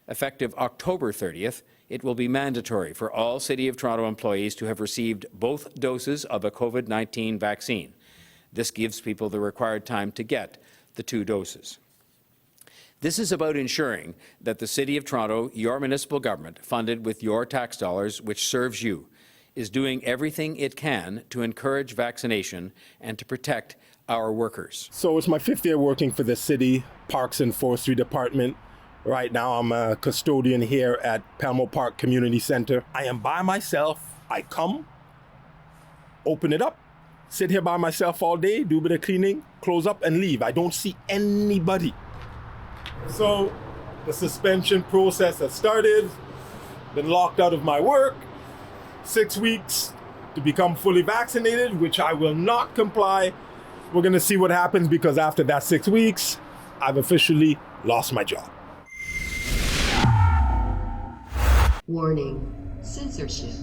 Effective October 30th, it will be mandatory for all City of Toronto employees to have received both doses of a COVID-19 vaccine. This gives people the required time to get the 2 doses. This is about ensuring that the City of Toronto, your municipal government, funded with your tax dollars, which serves you, is doing everything it can to encourage vaccination and to protect our workers. So it's my 5th year working for the City Parks and Forestry Department. Right now I'm a custodian here at Pelmo Park Community Center. I am by myself. I come, open it up, sit here by myself all day, do a bit of cleaning, close up and leave. I don't see anybody. So the suspension process has started, been locked out of my work, 6 weeks to become fully vaccinated, which I will not comply. We're gonna see what happens because after that 6 weeks, I've officially lost my job. Warning, censorship.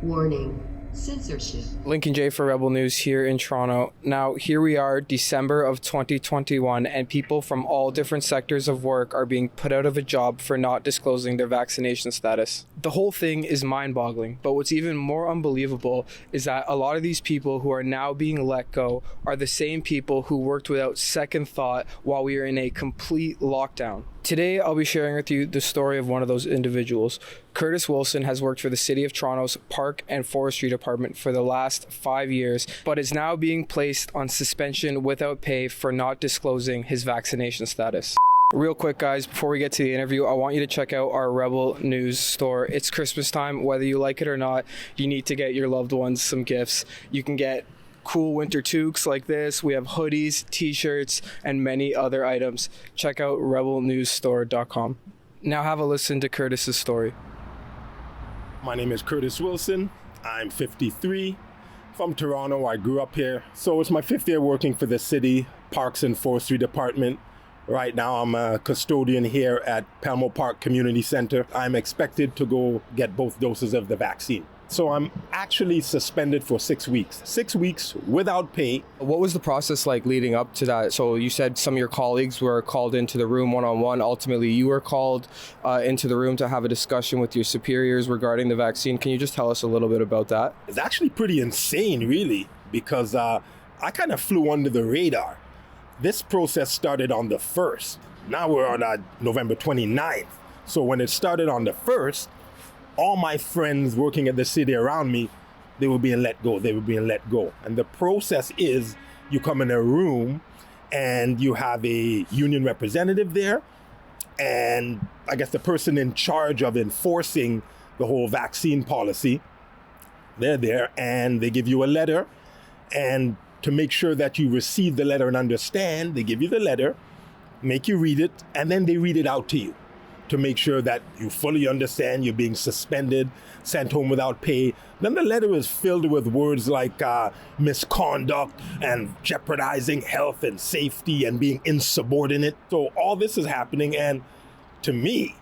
Warning, censorship. Lincoln J for Rebel News here in Toronto. Now, here we are, December of 2021, and people from all different sectors of work are being put out of a job for not disclosing their vaccination status. The whole thing is mind-boggling, but what's even more unbelievable is that a lot of these people who are now being let go are the same people who worked without second thought while we are in a complete lockdown. Today, I'll be sharing with you the story of one of those individuals. Curtis Wilson has worked for the City of Toronto's Park and Forestry Department for the last 5 years, but is now being placed on suspension without pay for not disclosing his vaccination status. Real quick, guys, before we get to the interview, I want you to check out our Rebel News store. It's Christmas time. Whether you like it or not, you need to get your loved ones some gifts. You can get cool winter toques like this. We have hoodies, t-shirts, and many other items. Check out rebelnewsstore.com. Now have a listen to Curtis's story. My name is Curtis Wilson. I'm 53. From Toronto. I grew up here. So it's my 5th year working for the City Parks and Forestry Department. Right now I'm a custodian here at Pelmo Park Community Center. I'm expected to go get both doses of the vaccine. So I'm actually suspended for 6 weeks. 6 weeks without pay. What was the process like leading up to that? So you said some of your colleagues were called into the room one-on-one. Ultimately, you were called into the room to have a discussion with your superiors regarding the vaccine. Can you just tell us a little bit about that? It's actually pretty insane, really, because I kind of flew under the radar. This process started on the 1st. Now we're on November 29th. So when it started on the 1st, all my friends working at the city around me, they were being let go. And the process is you come in a room and you have a union representative there. And I guess the person in charge of enforcing the whole vaccine policy, they're there and they give you a letter. And to make sure that you receive the letter and understand, they give you the letter, make you read it, and then they read it out to you, to make sure that you fully understand you're being suspended, sent home without pay. Then the letter is filled with words like misconduct and jeopardizing health and safety and being insubordinate. So all this is happening, and to me,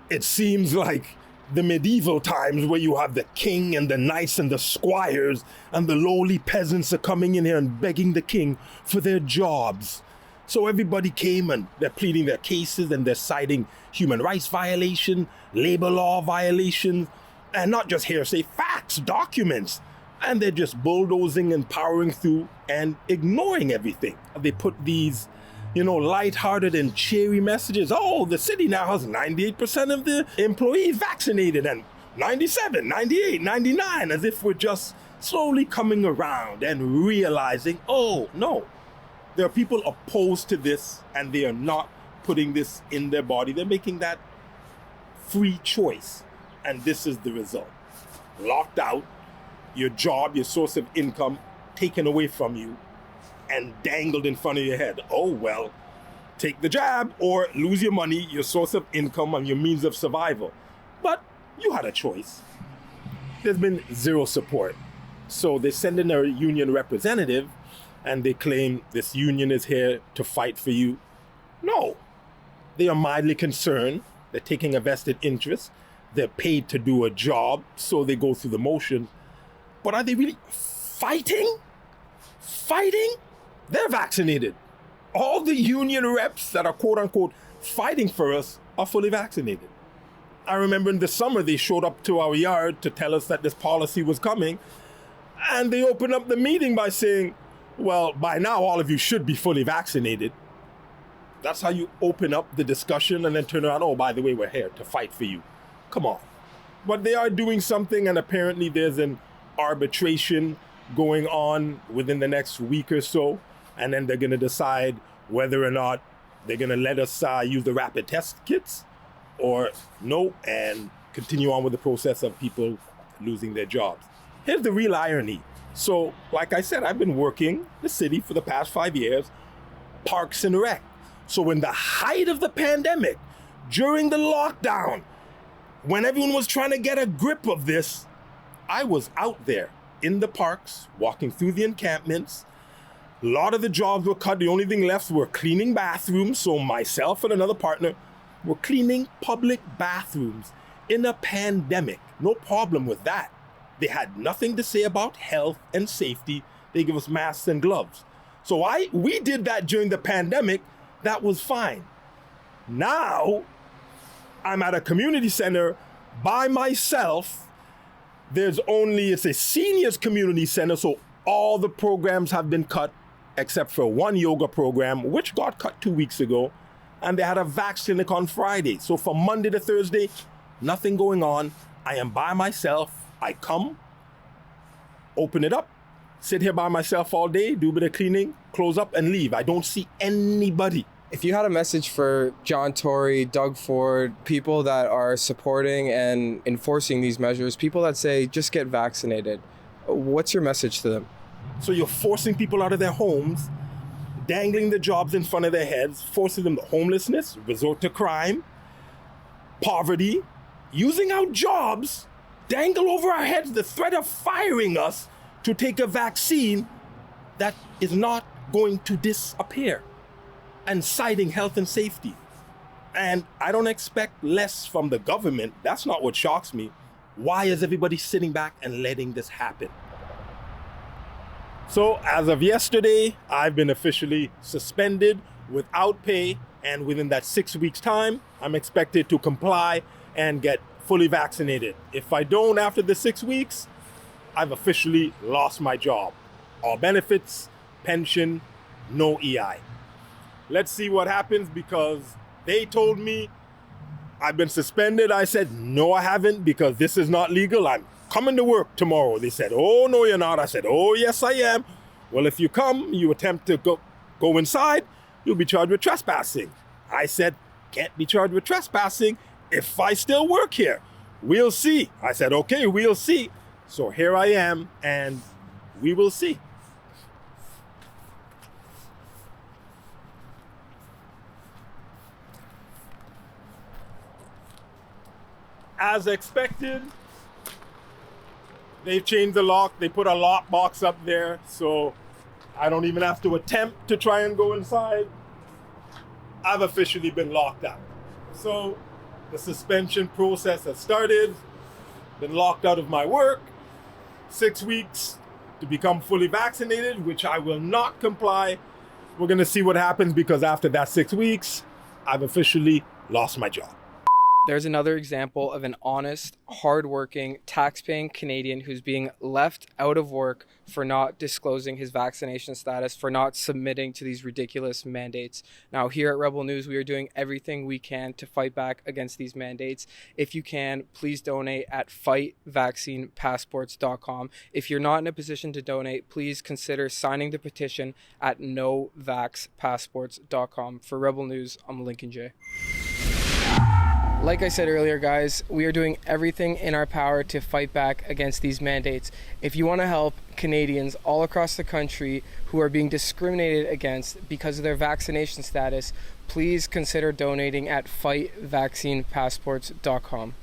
it seems like the medieval times where you have the king and the knights and the squires and the lowly peasants are coming in here and begging the king for their jobs. So everybody came and they're pleading their cases and they're citing human rights violation, labor law violations, and not just hearsay, facts, documents. And they're just bulldozing and powering through and ignoring everything. They put these, lighthearted and cheery messages. Oh, the city now has 98% of the employees vaccinated and 97, 98, 99, as if we're just slowly coming around and realizing, oh, no. There are people opposed to this and they are not putting this in their body. They're making that free choice. And this is the result. Locked out, your job, your source of income taken away from you and dangled in front of your head. Oh, well, take the jab or lose your money, your source of income and your means of survival. But you had a choice. There's been zero support. So they send in a union representative and they claim this union is here to fight for you. No, they are mildly concerned. They're taking a vested interest. They're paid to do a job, so they go through the motions. But are they really fighting? Fighting? They're vaccinated. All the union reps that are quote unquote fighting for us are fully vaccinated. I remember in the summer they showed up to our yard to tell us that this policy was coming, and they opened up the meeting by saying, well, by now all of you should be fully vaccinated. That's how you open up the discussion and then turn around, oh, by the way, we're here to fight for you. Come on. But they are doing something, and apparently there's an arbitration going on within the next week or so, and then they're going to decide whether or not they're going to let us use the rapid test kits or no, and continue on with the process of people losing their jobs. Here's the real irony. So, like I said, I've been working the city for the past 5 years, Parks and Rec. So in the height of the pandemic, during the lockdown, when everyone was trying to get a grip of this, I was out there in the parks, walking through the encampments. A lot of the jobs were cut. The only thing left were cleaning bathrooms. So myself and another partner were cleaning public bathrooms in a pandemic. No problem with that. They had nothing to say about health and safety. They give us masks and gloves. So we did that during the pandemic. That was fine. Now, I'm at a community center by myself. It's a seniors community center, so all the programs have been cut except for one yoga program, which got cut 2 weeks ago, and they had a vax clinic on Friday. So from Monday to Thursday, nothing going on. I am by myself. I come, open it up, sit here by myself all day, do a bit of cleaning, close up, and leave. I don't see anybody. If you had a message for John Tory, Doug Ford, people that are supporting and enforcing these measures, people that say just get vaccinated, what's your message to them? So you're forcing people out of their homes, dangling the jobs in front of their heads, forcing them to homelessness, resort to crime, poverty, using our jobs, dangle over our heads the threat of firing us to take a vaccine that is not going to disappear, and citing health and safety. And I don't expect less from the government. That's not what shocks me. Why is everybody sitting back and letting this happen? So as of yesterday, I've been officially suspended without pay, and within that 6 weeks time, I'm expected to comply and get fully vaccinated. If I don't after the 6 weeks, I've officially lost my job. All benefits, pension, no EI. Let's see what happens, because they told me I've been suspended. I said, no, I haven't, because this is not legal. I'm coming to work tomorrow. They said, oh, no, you're not. I said, oh, yes, I am. Well, if you come, you attempt to go inside, you'll be charged with trespassing. I said, can't be charged with trespassing if I still work here. We'll see. I said, okay, we'll see. So here I am, and we will see. As expected, they've changed the lock. They put a lock box up there, so I don't even have to attempt to try and go inside. I've officially been locked out. So the suspension process has started. Been locked out of my work. 6 weeks to become fully vaccinated, which I will not comply. We're gonna see what happens, because after that 6 weeks, I've officially lost my job. There's another example of an honest, hardworking, tax-paying Canadian who's being left out of work for not disclosing his vaccination status, for not submitting to these ridiculous mandates. Now, here at Rebel News, we are doing everything we can to fight back against these mandates. If you can, please donate at fightvaccinepassports.com. If you're not in a position to donate, please consider signing the petition at novaxpassports.com. For Rebel News, I'm Lincoln J. Like I said earlier, guys, we are doing everything in our power to fight back against these mandates. If you want to help Canadians all across the country who are being discriminated against because of their vaccination status, please consider donating at fightvaccinepassports.com.